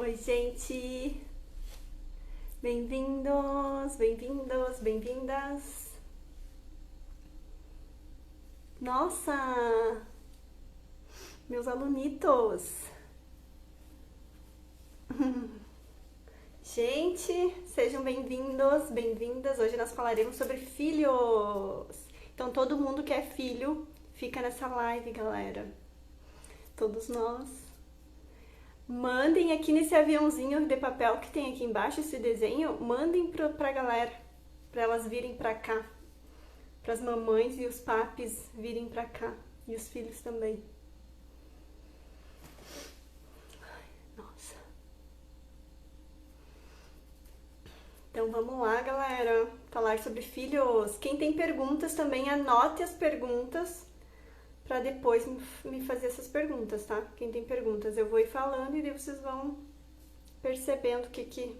Oi, gente! Bem-vindos, bem-vindos, bem-vindas! Nossa! Meus alunitos! Gente, sejam bem-vindos, bem-vindas! Hoje nós falaremos sobre filhos! Então, todo mundo que é filho, fica nessa live, galera! Todos nós! Mandem aqui nesse aviãozinho de papel que tem aqui embaixo, esse desenho, mandem pra galera, pra elas virem pra cá, pras mamães e os papis virem pra cá, e os filhos também. Nossa. Então vamos lá, galera, falar sobre filhos. Quem tem perguntas também, anote as perguntas para depois me fazer essas perguntas, tá? Quem tem perguntas, eu vou ir falando e daí vocês vão percebendo o que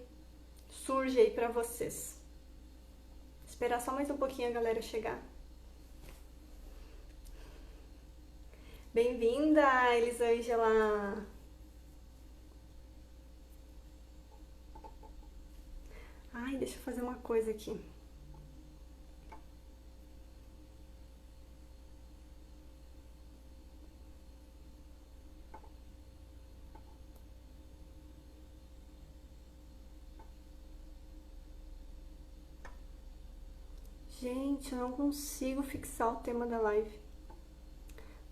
surge aí pra vocês. Esperar só mais um pouquinho a galera chegar. Bem-vinda, Elisângela! Ai, deixa eu fazer uma coisa aqui. Gente, eu não consigo fixar o tema da live.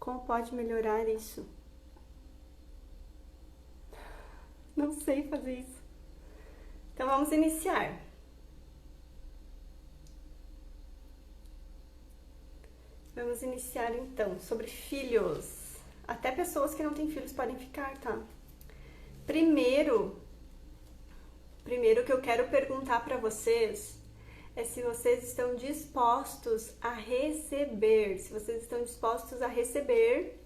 Como pode melhorar isso? Não sei fazer isso. Então vamos iniciar. Vamos iniciar então sobre filhos. Até pessoas que não têm filhos podem ficar, tá? Primeiro que eu quero perguntar para vocês é se vocês estão dispostos a receber, se vocês estão dispostos a receber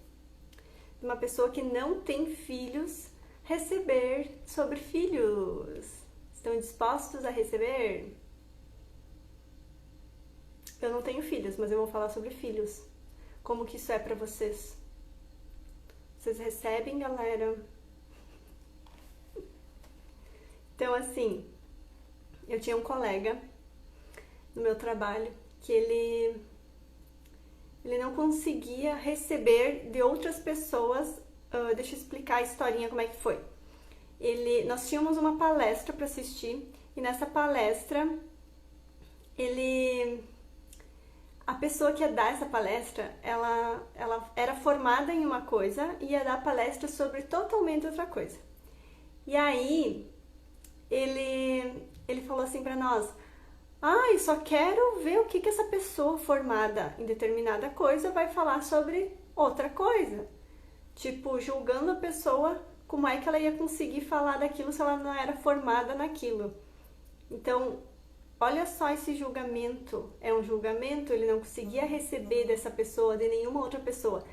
de uma pessoa que não tem filhos, receber sobre filhos. Estão dispostos a receber? Eu não tenho filhos, mas eu vou falar sobre filhos. Como que isso é pra vocês? Vocês recebem, galera? Então, assim, eu tinha um colega no meu trabalho que ele não conseguia receber de outras pessoas. Deixa eu explicar a historinha como é que foi. Nós tínhamos uma palestra para assistir e nessa palestra a pessoa que ia dar essa palestra, ela era formada em uma coisa e ia dar palestra sobre totalmente outra coisa. E aí ele falou assim para nós: eu só quero ver o que essa pessoa formada em determinada coisa vai falar sobre outra coisa. Tipo, julgando a pessoa, como é que ela ia conseguir falar daquilo se ela não era formada naquilo. Então, olha só esse julgamento. É um julgamento, ele não conseguia receber dessa pessoa, de nenhuma outra pessoa.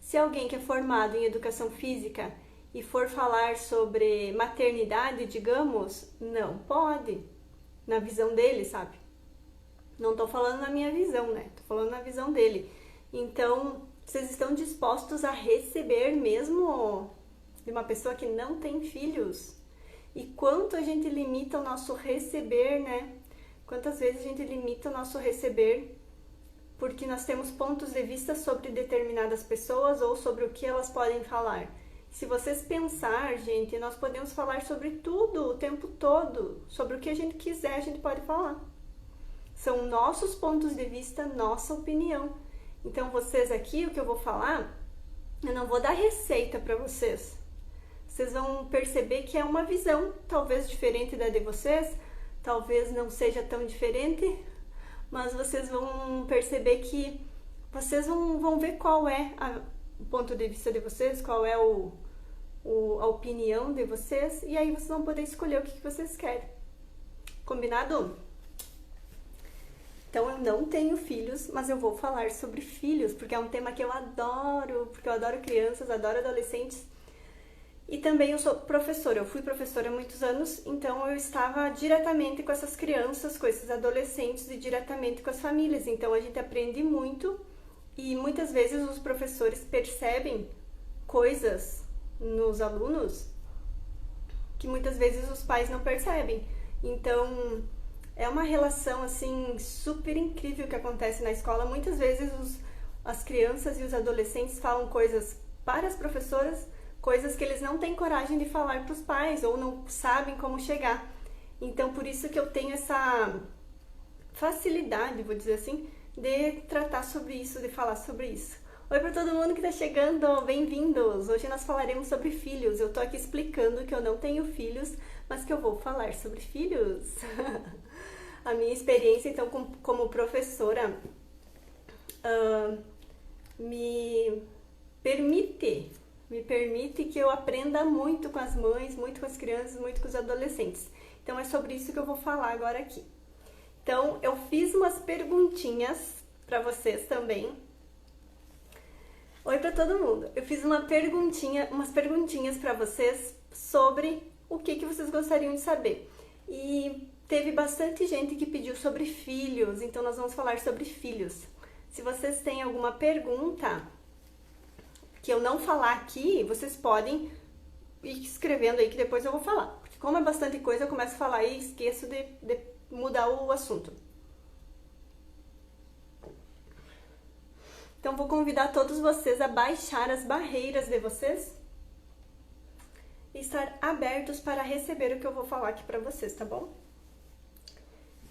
Se alguém que é formado em educação física e for falar sobre maternidade, digamos, não pode. Na visão dele, sabe? Não tô falando na minha visão, né? Tô falando na visão dele. Então, vocês estão dispostos a receber mesmo de uma pessoa que não tem filhos? E quanto a gente limita o nosso receber, né? Quantas vezes a gente limita o nosso receber porque nós temos pontos de vista sobre determinadas pessoas ou sobre o que elas podem falar. Se vocês pensar, gente, nós podemos falar sobre tudo o tempo todo, sobre o que a gente quiser, a gente pode falar. São nossos pontos de vista, nossa opinião. Então, vocês aqui, o que eu vou falar, eu não vou dar receita para vocês. Vocês vão perceber que é uma visão, talvez diferente da de vocês, talvez não seja tão diferente, mas vocês vão perceber que vocês vão ver qual é o ponto de vista de vocês, qual é a opinião de vocês, e aí vocês vão poder escolher o que vocês querem. Combinado? Então, eu não tenho filhos, mas eu vou falar sobre filhos, porque é um tema que eu adoro, porque eu adoro crianças, adoro adolescentes. E também eu sou professora, eu fui professora há muitos anos, então eu estava diretamente com essas crianças, com esses adolescentes e diretamente com as famílias. Então a gente aprende muito e muitas vezes os professores percebem coisas nos alunos que muitas vezes os pais não percebem. Então, é uma relação assim super incrível que acontece na escola. Muitas vezes as crianças e os adolescentes falam coisas para as professoras, coisas que eles não têm coragem de falar para os pais ou não sabem como chegar. Então, por isso que eu tenho essa facilidade, vou dizer assim, de tratar sobre isso, de falar sobre isso. Oi para todo mundo que está chegando, bem-vindos! Hoje nós falaremos sobre filhos. Eu tô aqui explicando que eu não tenho filhos, mas que eu vou falar sobre filhos. A minha experiência, então, como professora, me permite que eu aprenda muito com as mães, muito com as crianças, muito com os adolescentes. Então, é sobre isso que eu vou falar agora aqui. Então, eu fiz umas perguntinhas para vocês também. Oi para todo mundo. Eu fiz umas perguntinhas para vocês sobre o que vocês gostariam de saber. E teve bastante gente que pediu sobre filhos, então nós vamos falar sobre filhos. Se vocês têm alguma pergunta que eu não falar aqui, vocês podem ir escrevendo aí que depois eu vou falar. Porque como é bastante coisa, eu começo a falar e esqueço de mudar o assunto. Então, vou convidar todos vocês a baixar as barreiras de vocês e estar abertos para receber o que eu vou falar aqui para vocês, tá bom?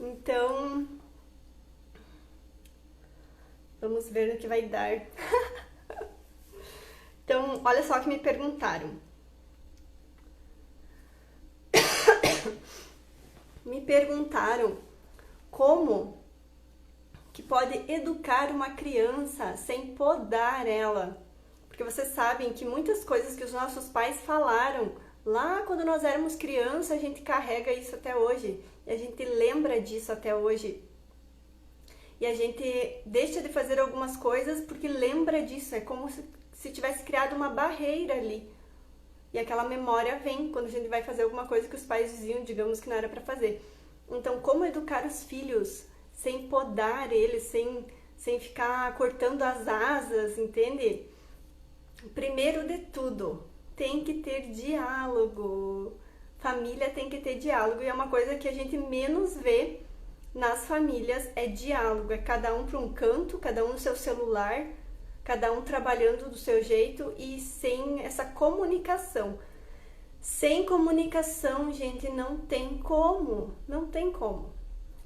Então, vamos ver no que vai dar. Então, olha só que me perguntaram. Me perguntaram como que pode educar uma criança sem podar ela. Porque vocês sabem que muitas coisas que os nossos pais falaram lá quando nós éramos crianças, a gente carrega isso até hoje. E a gente lembra disso até hoje. E a gente deixa de fazer algumas coisas porque lembra disso. É como se tivesse criado uma barreira ali. E aquela memória vem quando a gente vai fazer alguma coisa que os pais diziam, digamos, que não era para fazer. Então, como educar os filhos sem podar eles, sem ficar cortando as asas, entende? Primeiro de tudo, tem que ter diálogo. Família tem que ter diálogo e é uma coisa que a gente menos vê nas famílias, é diálogo. É cada um para um canto, cada um no seu celular, cada um trabalhando do seu jeito e sem essa comunicação. Sem comunicação, gente, não tem como.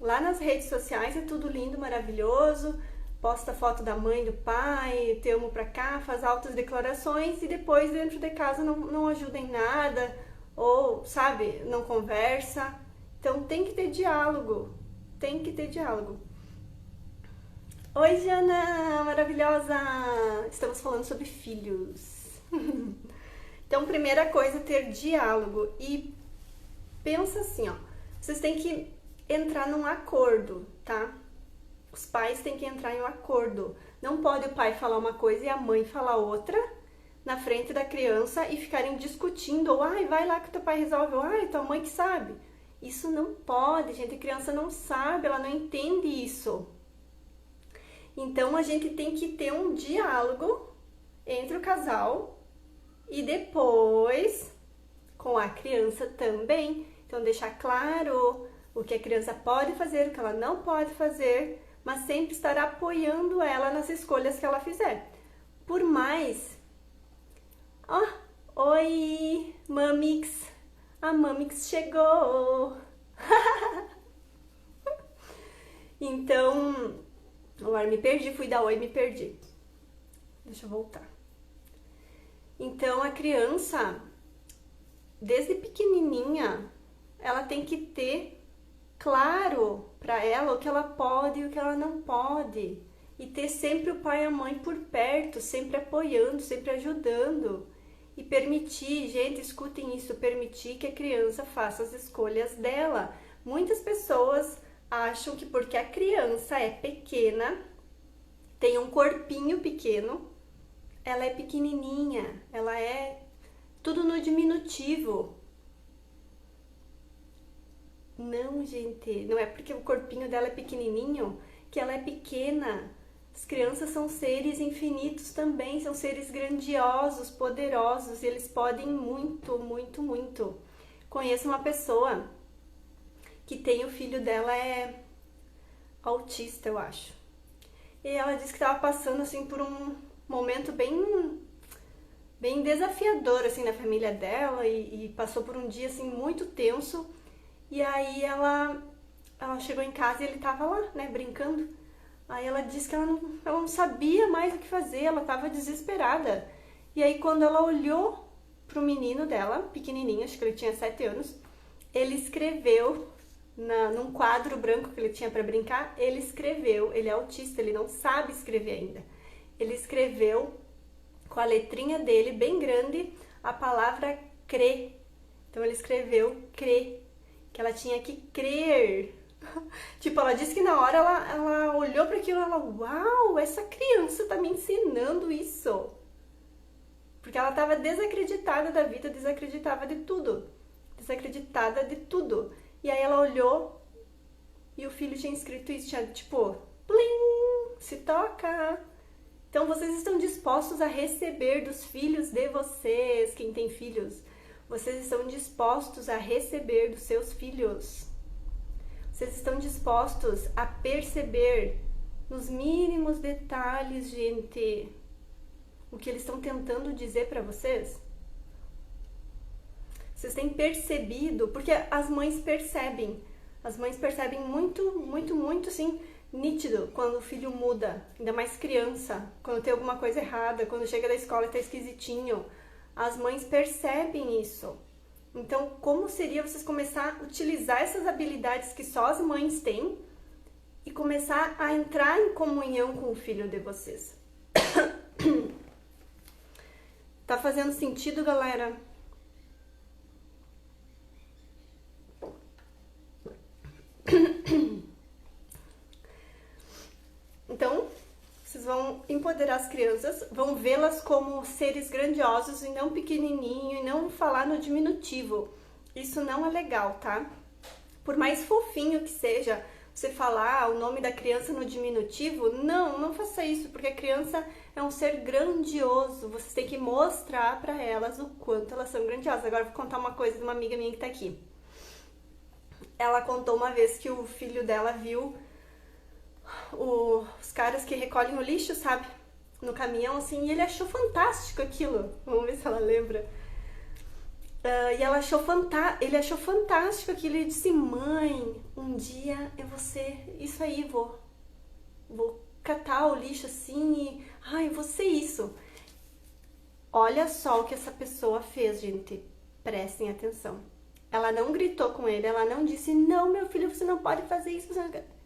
Lá nas redes sociais é tudo lindo, maravilhoso, posta foto da mãe, do pai, te amo pra cá, faz altas declarações e depois dentro de casa não ajuda em nada ou, sabe, não conversa. Então tem que ter diálogo, Oi, Jana, maravilhosa! Estamos falando sobre filhos. Então, primeira coisa, ter diálogo. E pensa assim, ó, vocês têm que entrar num acordo, tá? Os pais têm que entrar em um acordo. Não pode o pai falar uma coisa e a mãe falar outra na frente da criança e ficarem discutindo, ou ai, vai lá que teu pai resolve, ou ai, tua mãe que sabe. Isso não pode, gente. A criança não sabe, ela não entende isso. Então, a gente tem que ter um diálogo entre o casal e depois com a criança também. Então, deixar claro o que a criança pode fazer, o que ela não pode fazer, mas sempre estar apoiando ela nas escolhas que ela fizer. Por mais... Oi, Mamix! A Mamix chegou! Então, agora me perdi, fui dar oi e me perdi. Deixa eu voltar. Então, a criança, desde pequenininha, ela tem que ter claro para ela o que ela pode e o que ela não pode. E ter sempre o pai e a mãe por perto, sempre apoiando, sempre ajudando. E permitir, gente, escutem isso, permitir que a criança faça as escolhas dela. Muitas pessoas acham que porque a criança é pequena, tem um corpinho pequeno, ela é pequenininha, ela é tudo no diminutivo. Não, gente, não é porque o corpinho dela é pequenininho que ela é pequena. As crianças são seres infinitos também, são seres grandiosos, poderosos, e eles podem muito, muito, muito. Conheço uma pessoa que tem o filho dela é autista, eu acho. E ela disse que estava passando assim por um momento bem desafiador assim na família dela e passou por um dia assim muito tenso. E aí ela chegou em casa e ele tava lá, né, brincando. Aí ela disse que ela não sabia mais o que fazer, ela tava desesperada. E aí quando ela olhou pro menino dela, pequenininho, acho que ele tinha 7 anos, ele escreveu num quadro branco que ele tinha para brincar, ele escreveu, ele é autista, ele não sabe escrever ainda. Ele escreveu com a letrinha dele, bem grande, a palavra crer. Então ele escreveu crer, que ela tinha que crer. Tipo, ela disse que na hora ela olhou para aquilo e ela, uau, essa criança tá me ensinando isso. Porque ela tava desacreditada da vida, desacreditada de tudo. E aí ela olhou e o filho tinha escrito isso, tinha tipo, plim, se toca. Então vocês estão dispostos a receber dos filhos de vocês, quem tem filhos. Vocês estão dispostos a receber dos seus filhos. Vocês estão dispostos a perceber nos mínimos detalhes, gente, o que eles estão tentando dizer para vocês? Vocês têm percebido, porque as mães percebem muito, assim, nítido quando o filho muda, ainda mais criança, quando tem alguma coisa errada, quando chega da escola e tá esquisitinho. As mães percebem isso. Então, como seria vocês começar a utilizar essas habilidades que só as mães têm e começar a entrar em comunhão com o filho de vocês? Tá fazendo sentido, galera? Então, vocês vão empoderar as crianças, vão vê-las como seres grandiosos e não pequenininho, e não falar no diminutivo. Isso não é legal, tá? Por mais fofinho que seja você falar o nome da criança no diminutivo, não faça isso, porque a criança é um ser grandioso. Vocês têm que mostrar pra elas o quanto elas são grandiosas. Agora eu vou contar uma coisa de uma amiga minha que tá aqui. Ela contou uma vez que o filho dela viu os caras que recolhem o lixo, sabe? No caminhão, assim, e ele achou fantástico aquilo. Vamos ver se ela lembra. E ele achou fantástico aquilo. Ele disse, mãe, um dia eu vou ser isso aí, vou catar o lixo assim e eu vou ser isso. Olha só o que essa pessoa fez, gente. Prestem atenção. Ela não gritou com ele, ela não disse, não, meu filho, você não pode fazer isso.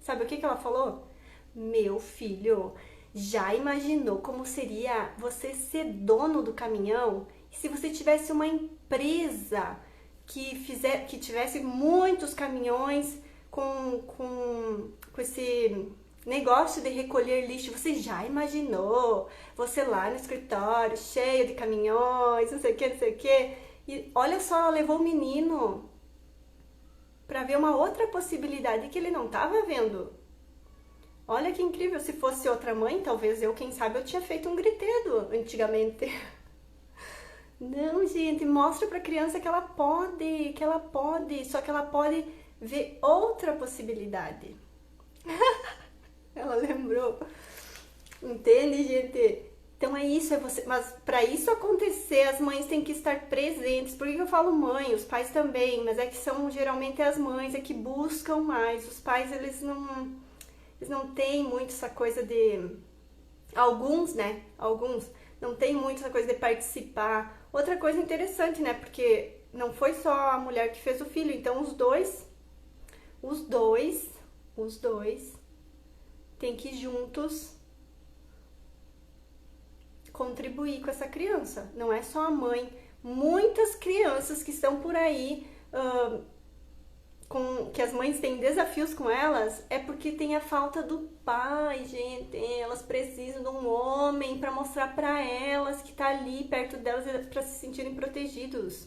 Sabe o que ela falou? Meu filho, já imaginou como seria você ser dono do caminhão? E se você tivesse uma empresa que tivesse muitos caminhões com esse negócio de recolher lixo, você já imaginou? Você lá no escritório, cheio de caminhões, não sei o que. E olha só, ela levou o menino para ver uma outra possibilidade que ele não estava vendo. Olha que incrível, se fosse outra mãe, talvez quem sabe, eu tinha feito um gritedo antigamente. Não, gente, mostra pra criança que ela pode, só que ela pode ver outra possibilidade. Ela lembrou. Entende, gente? Então é isso, mas para isso acontecer, as mães têm que estar presentes. Por que eu falo mãe? Os pais também, mas é que são geralmente as mães que buscam mais. Os pais, eles não têm muito essa coisa de... Alguns não tem muito essa coisa de participar. Outra coisa interessante, né? Porque não foi só a mulher que fez o filho, então os dois têm que juntos contribuir com essa criança. Não é só a mãe. Muitas crianças que estão por aí, que as mães têm desafios com elas, é porque tem a falta do pai, gente. Elas precisam de um homem para mostrar para elas que tá ali perto delas para se sentirem protegidos.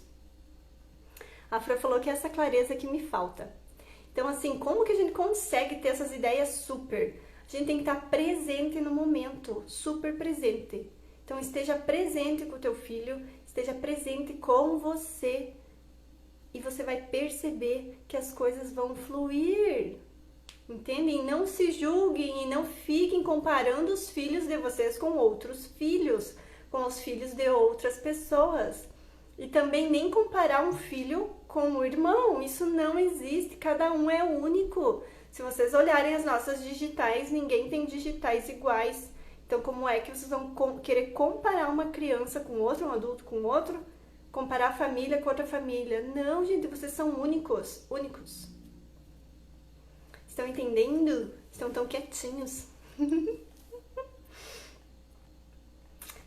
A Fran falou que é essa clareza que me falta. Então, assim, como que a gente consegue ter essas ideias super? A gente tem que estar presente no momento, super presente. Então, esteja presente com o teu filho, esteja presente com você e você vai perceber que as coisas vão fluir. Entendem? Não se julguem e não fiquem comparando os filhos de vocês com outros filhos, com os filhos de outras pessoas. E também nem comparar um filho com o irmão. Isso não existe, cada um é único. Se vocês olharem as nossas digitais, ninguém tem digitais iguais. Então, como é que vocês vão querer comparar uma criança com outra, um adulto com outro? Comparar a família com outra família? Não, gente, vocês são únicos, únicos. Estão entendendo? Estão tão quietinhos.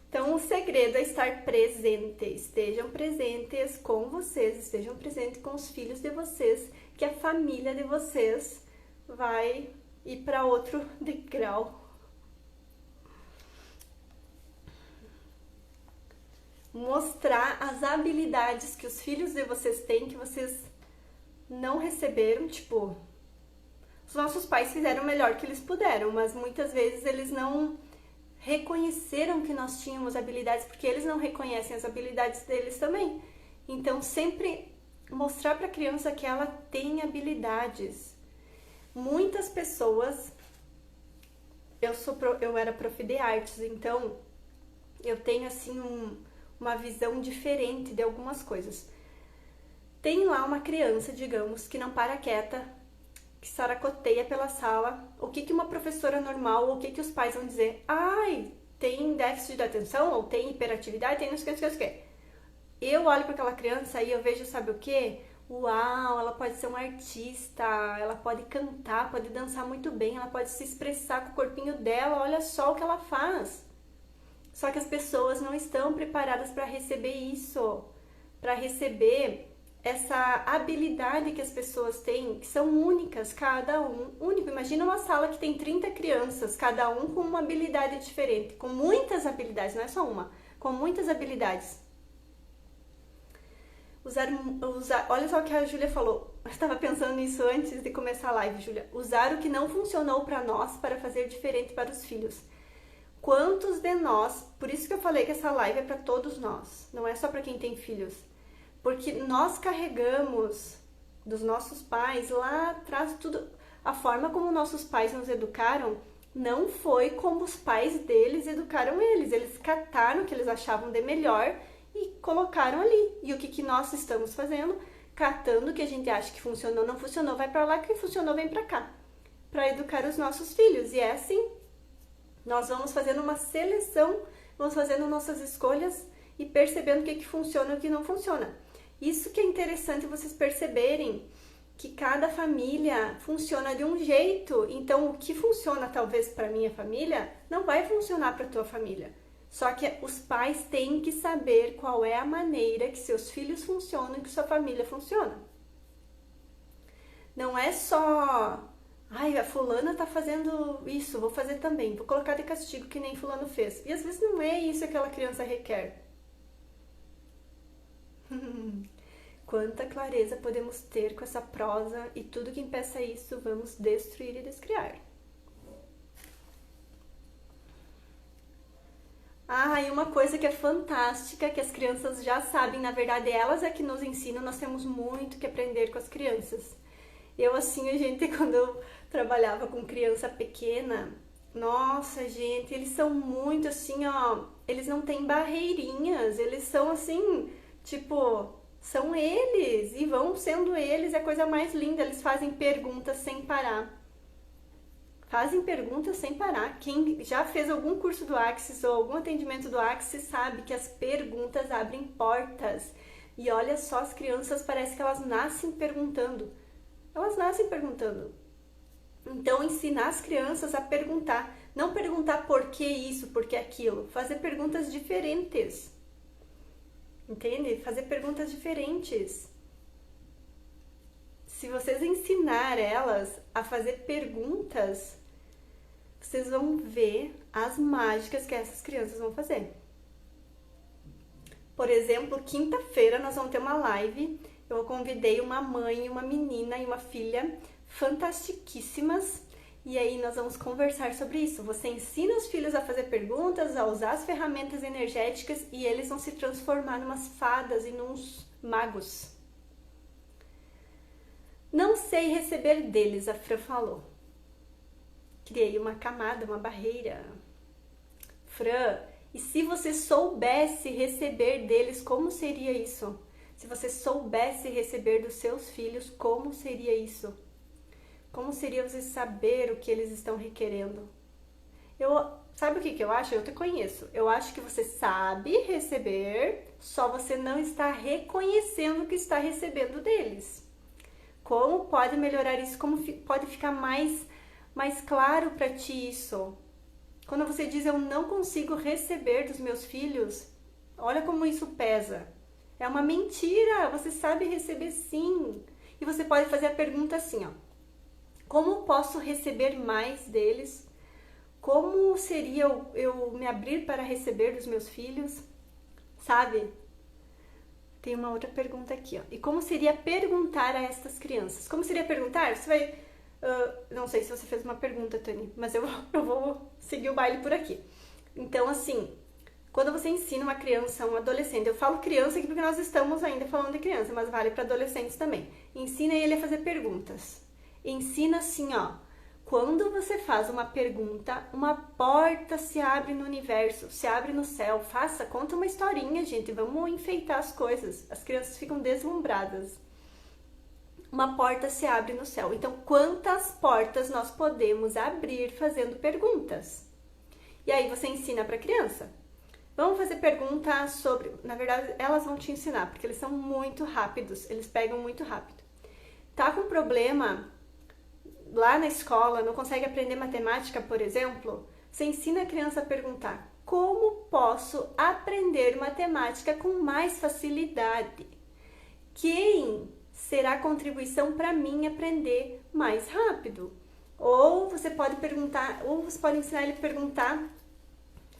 Então, o segredo é estar presente. Estejam presentes com vocês, estejam presentes com os filhos de vocês, que a família de vocês vai ir para outro degrau. Mostrar as habilidades que os filhos de vocês têm, que vocês não receberam, tipo, os nossos pais fizeram o melhor que eles puderam, mas muitas vezes eles não reconheceram que nós tínhamos habilidades, porque eles não reconhecem as habilidades deles também. Então, sempre mostrar para a criança que ela tem habilidades. Muitas pessoas... Eu era prof de artes, então eu tenho assim uma visão diferente de algumas coisas. Tem lá uma criança, digamos, que não para quieta, que saracoteia pela sala. O que uma professora normal, o que os pais vão dizer? Ai, tem déficit de atenção, ou tem hiperatividade, tem não sei o que. Eu olho para aquela criança e eu vejo, sabe o quê? Uau, ela pode ser uma artista, ela pode cantar, pode dançar muito bem, ela pode se expressar com o corpinho dela, olha só o que ela faz. Só que as pessoas não estão preparadas para receber isso, para receber essa habilidade que as pessoas têm, que são únicas, cada um único. Imagina uma sala que tem 30 crianças, cada um com uma habilidade diferente, com muitas habilidades, não é só uma, com muitas habilidades. Olha só o que a Júlia falou, eu estava pensando nisso antes de começar a live, Júlia. Usar o que não funcionou para nós para fazer diferente para os filhos. Quantos de nós, por isso que eu falei que essa live é para todos nós, não é só para quem tem filhos. Porque nós carregamos dos nossos pais lá atrás tudo. A forma como nossos pais nos educaram não foi como os pais deles educaram eles. Eles cataram o que eles achavam de melhor e colocaram ali. E o que nós estamos fazendo? Catando o que a gente acha que funcionou, não funcionou, vai pra lá, o que funcionou vem pra cá. Pra educar os nossos filhos. E é assim. Nós vamos fazendo uma seleção, vamos fazendo nossas escolhas e percebendo o que funciona e o que não funciona. Isso que é interessante vocês perceberem, que cada família funciona de um jeito. Então, o que funciona talvez para minha família, não vai funcionar para tua família. Só que os pais têm que saber qual é a maneira que seus filhos funcionam e que sua família funciona. Não é só... Ai, a fulana tá fazendo isso, vou fazer também. Vou colocar de castigo que nem fulano fez. E às vezes não é isso que aquela criança requer. Quanta clareza podemos ter com essa prosa e tudo que impeça isso, vamos destruir e descriar. Ah, e uma coisa que é fantástica, que as crianças já sabem, na verdade elas é que nos ensinam, nós temos muito que aprender com as crianças. Eu assim, quando eu trabalhava com criança pequena, nossa, gente, eles são muito assim, ó, eles não têm barreirinhas, eles são assim, tipo, são eles, e vão sendo eles, é a coisa mais linda, eles fazem perguntas sem parar. Fazem perguntas sem parar. Quem já fez algum curso do Axis ou algum atendimento do Axis sabe que as perguntas abrem portas. E olha só, as crianças parece que elas nascem perguntando. Elas nascem perguntando. Então, ensinar as crianças a perguntar. Não perguntar por que isso, por que aquilo. Fazer perguntas diferentes. Entende? Fazer perguntas diferentes. Se vocês ensinar elas a fazer perguntas, vocês vão ver as mágicas que essas crianças vão fazer. Por exemplo, quinta-feira nós vamos ter uma live. Eu convidei uma mãe, uma menina e uma filha fantastiquíssimas. E aí nós vamos conversar sobre isso. Você ensina os filhos a fazer perguntas, a usar as ferramentas energéticas e eles vão se transformar em umas fadas e nos magos. Não sei receber deles, a Fran falou. Criei uma camada, uma barreira. Fran, e se você soubesse receber deles, como seria isso? Se você soubesse receber dos seus filhos, como seria isso? Como seria você saber o que eles estão requerendo? Sabe o que eu acho? Eu te conheço. Eu acho que você sabe receber, só você não está reconhecendo o que está recebendo deles. Como pode melhorar isso? Como pode ficar mais claro para ti isso? Quando você diz eu não consigo receber dos meus filhos, olha como isso pesa. É uma mentira, você sabe receber sim. E você pode fazer a pergunta assim, ó. Como posso receber mais deles? Como seria eu me abrir para receber dos meus filhos? Sabe? Tem uma outra pergunta aqui, ó. E como seria perguntar a estas crianças? Como seria perguntar? Você vai... não sei se você fez uma pergunta, Tani, mas eu vou seguir o baile por aqui. Então, assim, quando você ensina uma criança, um adolescente, eu falo criança aqui porque nós estamos ainda falando de criança, mas vale para adolescentes também. Ensina ele a fazer perguntas. Ensina assim, ó. Quando você faz uma pergunta, uma porta se abre no universo, se abre no céu. Conta uma historinha, gente. Vamos enfeitar as coisas. As crianças ficam deslumbradas. Uma porta se abre no céu. Então, quantas portas nós podemos abrir fazendo perguntas? E aí você ensina para a criança. Vamos fazer perguntas sobre... Na verdade, elas vão te ensinar, porque eles são muito rápidos. Eles pegam muito rápido. Tá com problema lá na escola, não consegue aprender matemática, por exemplo? Você ensina a criança a perguntar: como posso aprender matemática com mais facilidade? Quem será a contribuição para mim aprender mais rápido? Ou você pode perguntar, ou você pode ensinar ele a perguntar,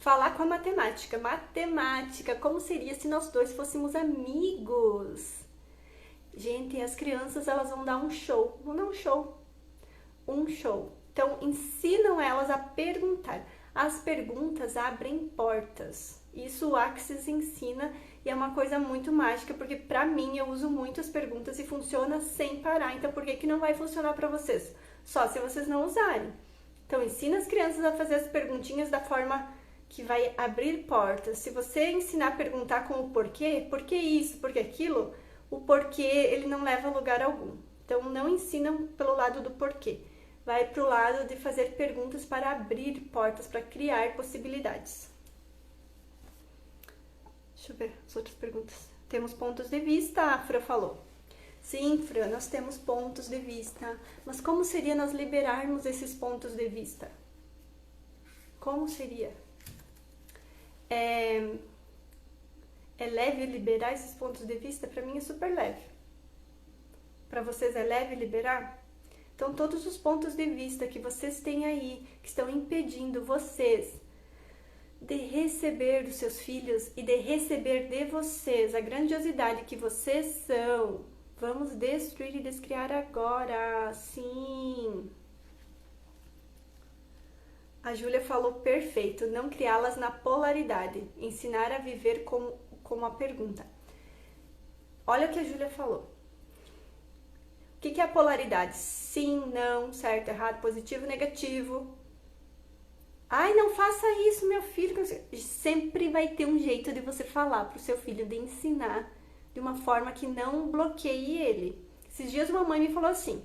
falar com a matemática. Matemática, como seria se nós dois fôssemos amigos? Gente, as crianças, elas vão dar um show. Vão dar um show. Um show. Então, ensinam elas a perguntar. As perguntas abrem portas. Isso o Axis ensina e é uma coisa muito mágica, porque pra mim eu uso muito as perguntas e funciona sem parar. Então, por que não vai funcionar pra vocês? Só se vocês não usarem. Então, ensina as crianças a fazer as perguntinhas da forma que vai abrir portas. Se você ensinar a perguntar com o porquê, por que isso, por que aquilo, o porquê ele não leva a lugar algum. Então, não ensinam pelo lado do porquê. Vai para o lado de fazer perguntas para abrir portas, para criar possibilidades. Deixa eu ver as outras perguntas. Temos pontos de vista, a Fran falou. Sim, Fran, nós temos pontos de vista. Mas como seria nós liberarmos esses pontos de vista? Como seria? É leve liberar esses pontos de vista? Para mim é super leve. Para vocês é leve liberar? Então, todos os pontos de vista que vocês têm aí, que estão impedindo vocês de receber dos seus filhos e de receber de vocês a grandiosidade que vocês são, vamos destruir e descriar agora. Sim! A Júlia falou perfeito, não criá-las na polaridade, ensinar a viver como a pergunta. Olha o que a Júlia falou. O que é a polaridade? Sim, não, certo, errado, positivo, negativo. Ai, não faça isso, meu filho. Sempre vai ter um jeito de você falar para o seu filho, de ensinar de uma forma que não bloqueie ele. Esses dias uma mãe me falou assim: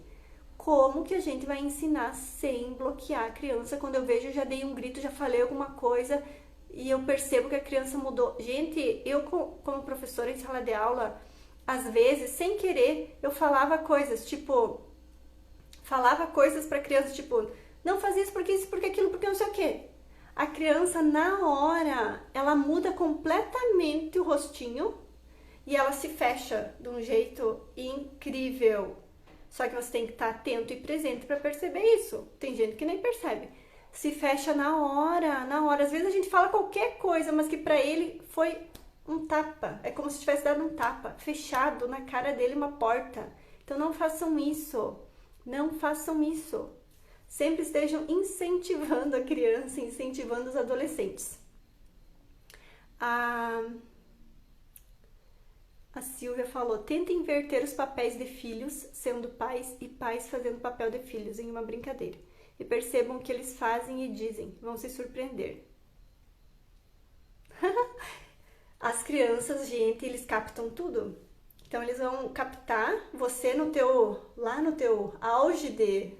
como que a gente vai ensinar sem bloquear a criança? Quando eu vejo, eu já dei um grito, já falei alguma coisa e eu percebo que a criança mudou. Gente, eu como professora em sala de aula, às vezes, sem querer, eu falava coisas, tipo... Falava coisas pra criança, tipo... Não faz isso, porque aquilo, porque não sei o quê. A criança, na hora, ela muda completamente o rostinho e ela se fecha de um jeito incrível. Só que você tem que estar atento e presente pra perceber isso. Tem gente que nem percebe. Se fecha na hora, na hora. Às vezes a gente fala qualquer coisa, mas que pra ele foi... um tapa, é como se tivesse dado um tapa, fechado na cara dele uma porta. Então não façam isso, não façam isso. Sempre estejam incentivando a criança, incentivando os adolescentes. A A Silvia falou: tenta inverter os papéis de filhos, sendo pais, e pais fazendo papel de filhos em uma brincadeira. E percebam o que eles fazem e dizem. Vão se surpreender. As crianças, gente, eles captam tudo. Então eles vão captar você lá no teu auge de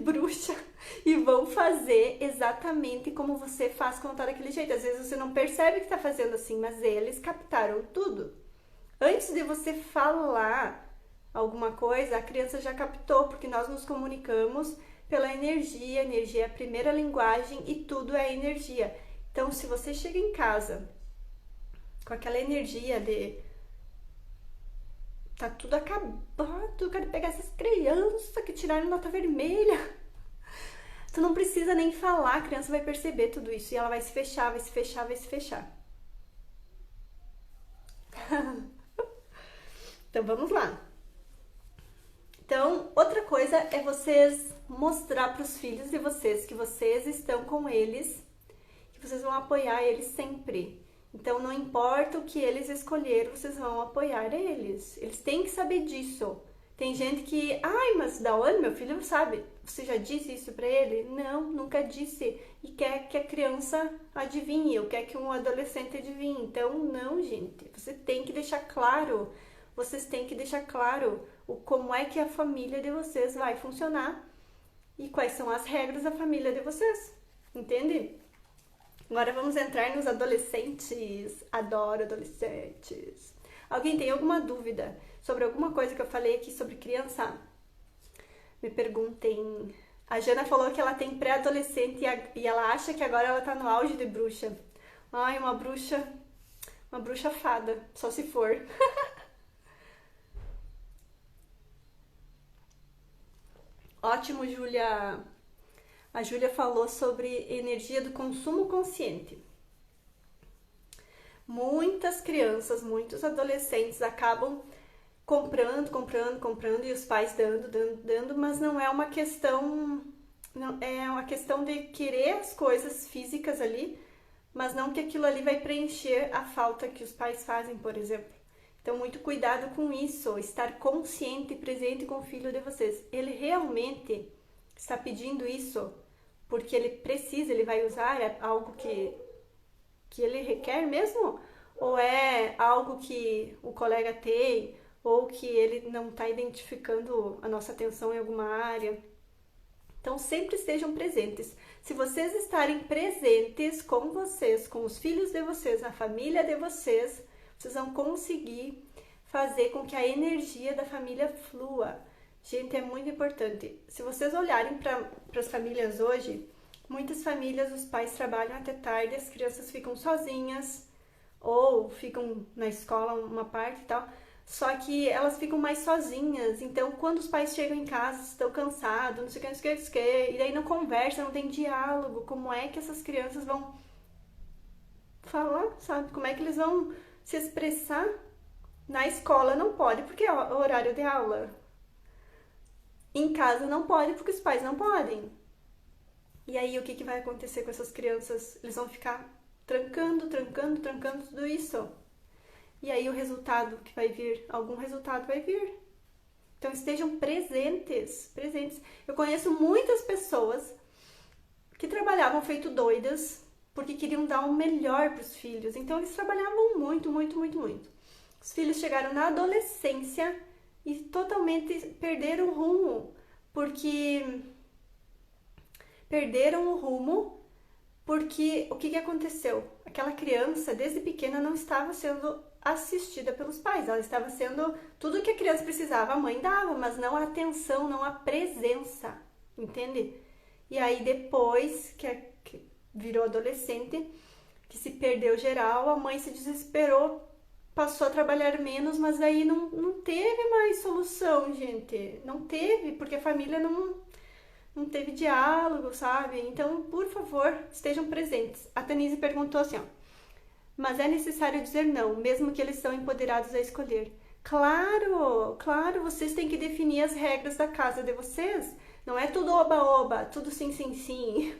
bruxa e vão fazer exatamente como você faz quando tá daquele jeito. Às vezes você não percebe que tá fazendo assim, mas eles captaram tudo. Antes de você falar alguma coisa, a criança já captou, porque nós nos comunicamos pela energia. A energia é a primeira linguagem e tudo é energia. Então, se você chega em casa com aquela energia de tá tudo acabado, eu quero pegar essas crianças que tiraram nota vermelha. Tu não precisa nem falar, a criança vai perceber tudo isso e ela vai se fechar, vai se fechar, vai se fechar. Então vamos lá. Então, outra coisa é vocês mostrar para os filhos de vocês que vocês estão com eles, que vocês vão apoiar eles sempre. Então, não importa o que eles escolheram, vocês vão apoiar eles. Eles têm que saber disso. Tem gente que, ai, mas da onde meu filho sabe? Você já disse isso pra ele? Não, nunca disse. E quer que a criança adivinhe, ou quer que um adolescente adivinhe. Então, não, gente. Você tem que deixar claro. Vocês têm que deixar claro como é que a família de vocês vai funcionar e quais são as regras da família de vocês. Entende? Agora vamos entrar nos adolescentes. Adoro adolescentes. Alguém tem alguma dúvida sobre alguma coisa que eu falei aqui sobre criança? Me perguntem. A Jana falou que ela tem pré-adolescente e ela acha que agora ela tá no auge de bruxa. Ai, uma bruxa fada, só se for. Ótimo, Júlia. A Júlia falou sobre energia do consumo consciente. Muitas crianças, muitos adolescentes acabam comprando e os pais dando, mas não é uma questão, não, é uma questão de querer as coisas físicas ali, mas não que aquilo ali vai preencher a falta que os pais fazem, por exemplo. Então, muito cuidado com isso, estar consciente e presente com o filho de vocês. Ele realmente está pedindo isso porque ele precisa, ele vai usar, é algo que ele requer mesmo? Ou é algo que o colega tem, ou que ele não está identificando a nossa atenção em alguma área? Então, sempre estejam presentes. Se vocês estarem presentes com vocês, com os filhos de vocês, a família de vocês, vocês vão conseguir fazer com que a energia da família flua. Gente, é muito importante. Se vocês olharem para as famílias hoje, muitas famílias, os pais trabalham até tarde, as crianças ficam sozinhas ou ficam na escola uma parte e tal, só que elas ficam mais sozinhas. Então, quando os pais chegam em casa, estão cansados, não sei o que, não sei o que, e daí não conversa, não tem diálogo, como é que essas crianças vão falar, sabe? Como é que eles vão se expressar? Na escola não pode, porque é o horário de aula. Em casa não pode, porque os pais não podem. E aí, o que vai acontecer com essas crianças? Eles vão ficar trancando tudo isso. E aí, o resultado que vai vir, algum resultado vai vir. Então, estejam presentes. Eu conheço muitas pessoas que trabalhavam feito doidas, porque queriam dar o melhor para os filhos. Então, eles trabalhavam muito. Os filhos chegaram na adolescência e totalmente perderam o rumo, porque o que aconteceu? Aquela criança, desde pequena, não estava sendo assistida pelos pais. Ela estava sendo tudo que a criança precisava, a mãe dava, mas não a atenção, não a presença, entende? E aí, depois que virou adolescente, que se perdeu geral, a mãe se desesperou, passou a trabalhar menos, mas aí não teve mais solução, gente. Não teve, porque a família não teve diálogo, sabe? Então, por favor, estejam presentes. A Tanise perguntou assim, ó, mas é necessário dizer não, mesmo que eles são empoderados a escolher. Claro, vocês têm que definir as regras da casa de vocês. Não é tudo oba-oba, tudo sim.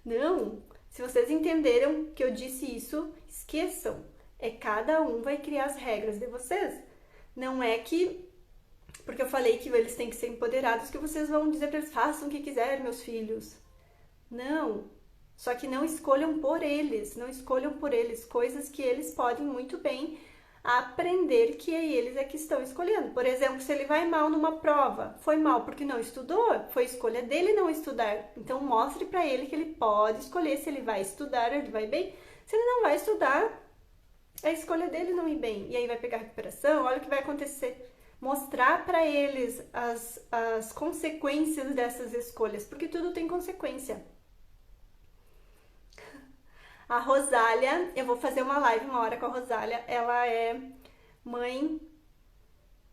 Não, se vocês entenderam que eu disse isso, esqueçam. É cada um vai criar as regras de vocês. Não é que, porque eu falei que eles têm que ser empoderados, que vocês vão dizer para eles, façam o que quiserem, meus filhos. Não. Só que não escolham por eles, não escolham por eles coisas que eles podem muito bem aprender que eles é que estão escolhendo. Por exemplo, se ele vai mal numa prova, foi mal porque não estudou, foi escolha dele não estudar. Então mostre para ele que ele pode escolher se ele vai estudar, ele vai bem. Se ele não vai estudar, é a escolha dele não ir bem. E aí vai pegar recuperação, olha o que vai acontecer. Mostrar para eles as consequências dessas escolhas, porque tudo tem consequência. A Rosália, eu vou fazer uma live uma hora com a Rosália. Ela é mãe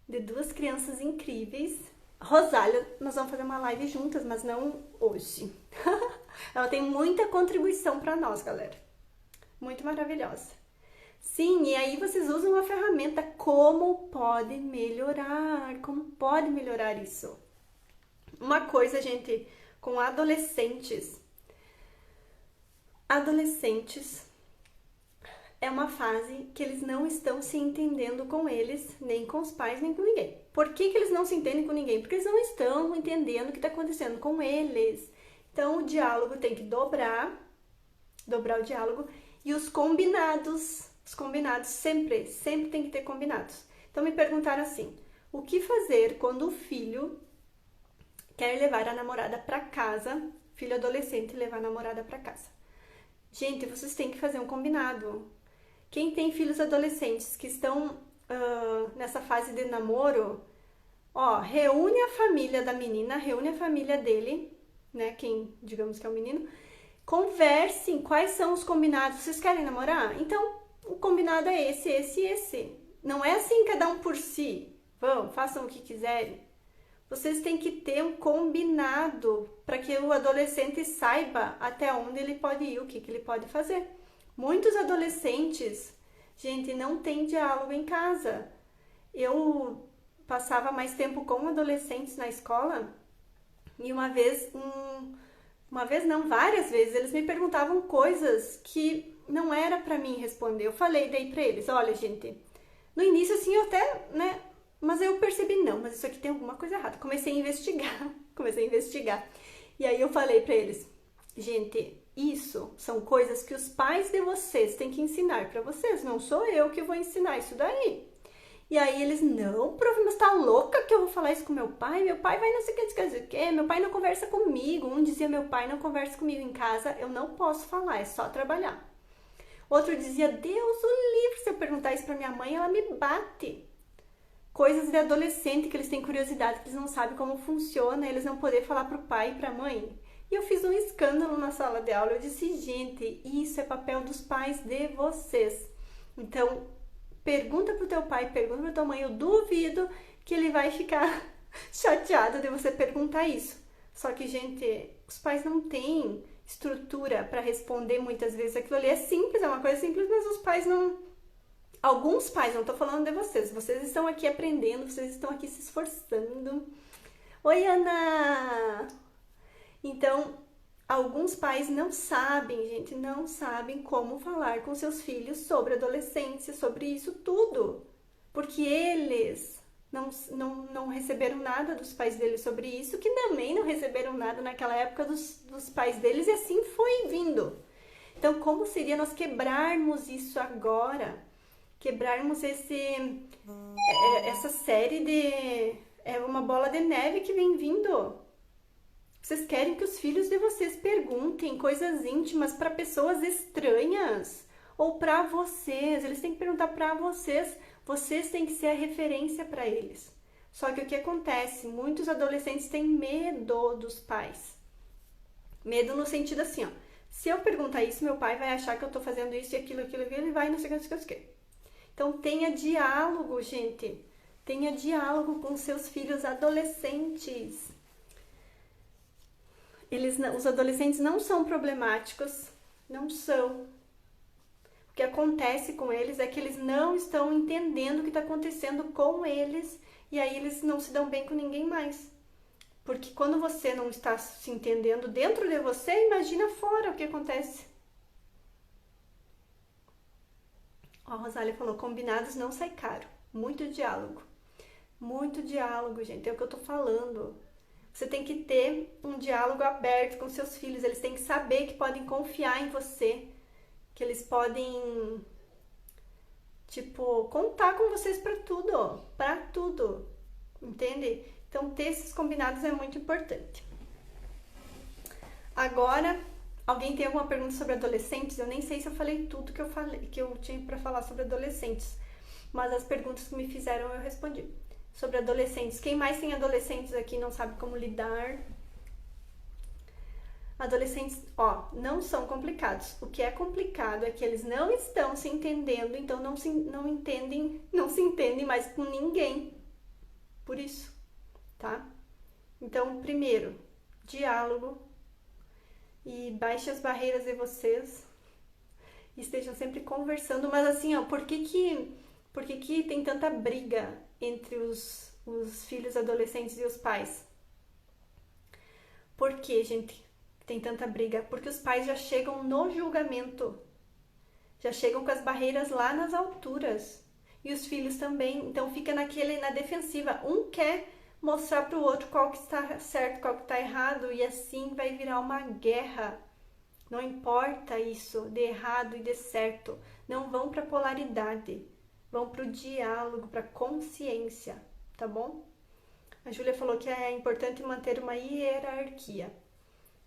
de 2 crianças incríveis. Rosália, nós vamos fazer uma live juntas, mas não hoje. Ela tem muita contribuição para nós, galera. Muito maravilhosa. Sim, e aí vocês usam a ferramenta. Como pode melhorar? Como pode melhorar isso? Uma coisa, gente, com adolescentes. Adolescentes é uma fase que eles não estão se entendendo com eles, nem com os pais, nem com ninguém. Por que eles não se entendem com ninguém? Porque eles não estão entendendo o que está acontecendo com eles. Então o diálogo tem que dobrar o diálogo, e os combinados sempre tem que ter combinados. Então me perguntaram assim, o que fazer quando o filho quer levar a namorada para casa, filho adolescente levar a namorada para casa? Gente, vocês têm que fazer um combinado. Quem tem filhos adolescentes que estão nessa fase de namoro, ó, reúne a família da menina, reúne a família dele, né, quem digamos que é o menino, conversem quais são os combinados. Vocês querem namorar? Então, o combinado é esse, esse e esse. Não é assim cada um por si. Vão, façam o que quiserem. Vocês têm que ter um combinado para que o adolescente saiba até onde ele pode ir, o que ele pode fazer. Muitos adolescentes, gente, não tem diálogo em casa. Eu passava mais tempo com adolescentes na escola e várias vezes, eles me perguntavam coisas que não era para mim responder. Eu falei daí para eles, olha, gente, no início assim eu até, né, mas eu percebi, não, mas isso aqui tem alguma coisa errada. Comecei a investigar. E aí eu falei pra eles, gente, isso são coisas que os pais de vocês têm que ensinar pra vocês. Não sou eu que vou ensinar isso daí. E aí eles, não, prof, mas tá louca que eu vou falar isso com meu pai? Meu pai vai não sei o que, meu pai não conversa comigo. Um dizia, meu pai não conversa comigo em casa, eu não posso falar, é só trabalhar. Outro dizia, Deus o livre, se eu perguntar isso pra minha mãe, ela me bate. Coisas de adolescente que eles têm curiosidade, que eles não sabem como funciona, eles não poderem falar pro pai e pra mãe. E eu fiz um escândalo na sala de aula, eu disse, gente, isso é papel dos pais de vocês. Então, pergunta pro teu pai, pergunta pra tua mãe, eu duvido que ele vai ficar chateado de você perguntar isso. Só que, gente, os pais não têm estrutura para responder muitas vezes. Aquilo ali é simples, é uma coisa simples, mas os pais não... Alguns pais, não tô falando de vocês, vocês estão aqui aprendendo, vocês estão aqui se esforçando. Oi, Ana! Então, alguns pais não sabem, gente, não sabem como falar com seus filhos sobre adolescência, sobre isso tudo. Porque eles não receberam nada dos pais deles sobre isso, que também não receberam nada naquela época dos pais deles, e assim foi vindo. Então, como seria nós quebrarmos isso agora? Quebrarmos essa série de... É uma bola de neve que vem vindo. Vocês querem que os filhos de vocês perguntem coisas íntimas para pessoas estranhas? Ou para vocês? Eles têm que perguntar para vocês. Vocês têm que ser a referência para eles. Só que o que acontece? Muitos adolescentes têm medo dos pais. Medo no sentido assim, ó. Se eu perguntar isso, meu pai vai achar que eu tô fazendo isso e aquilo, ele vai não sei o que. Então, tenha diálogo, gente. Tenha diálogo com seus filhos adolescentes. Os adolescentes não são problemáticos. Não são. O que acontece com eles é que eles não estão entendendo o que está acontecendo com eles. E aí eles não se dão bem com ninguém mais. Porque quando você não está se entendendo dentro de você, imagina fora o que acontece. Ó, a Rosália falou, combinados não sai caro. Muito diálogo. Muito diálogo, gente. É o que eu tô falando. Você tem que ter um diálogo aberto com seus filhos. Eles têm que saber que podem confiar em você. Que eles podem, tipo, contar com vocês pra tudo, ó. Pra tudo. Entende? Então, ter esses combinados é muito importante. Agora, alguém tem alguma pergunta sobre adolescentes? Eu nem sei se eu falei tudo que eu tinha pra falar sobre adolescentes. Mas as perguntas que me fizeram eu respondi. Sobre adolescentes. Quem mais tem adolescentes aqui e não sabe como lidar? Adolescentes, ó, não são complicados. O que é complicado é que eles não estão se entendendo, então não se entendem mais com ninguém. Por isso, tá? Então, primeiro, diálogo e baixe as barreiras de vocês. Estejam sempre conversando, mas assim, ó, por que que tem tanta briga entre os filhos adolescentes e os pais? Por que, gente, tem tanta briga? Porque os pais já chegam no julgamento, já chegam com as barreiras lá nas alturas. E os filhos também, então fica na defensiva. Um quer mostrar para o outro qual que está certo, qual que está errado, e assim vai virar uma guerra. Não importa isso, de errado e de certo. Não vão para polaridade, vão para o diálogo, para consciência, tá bom? A Júlia falou que é importante manter uma hierarquia.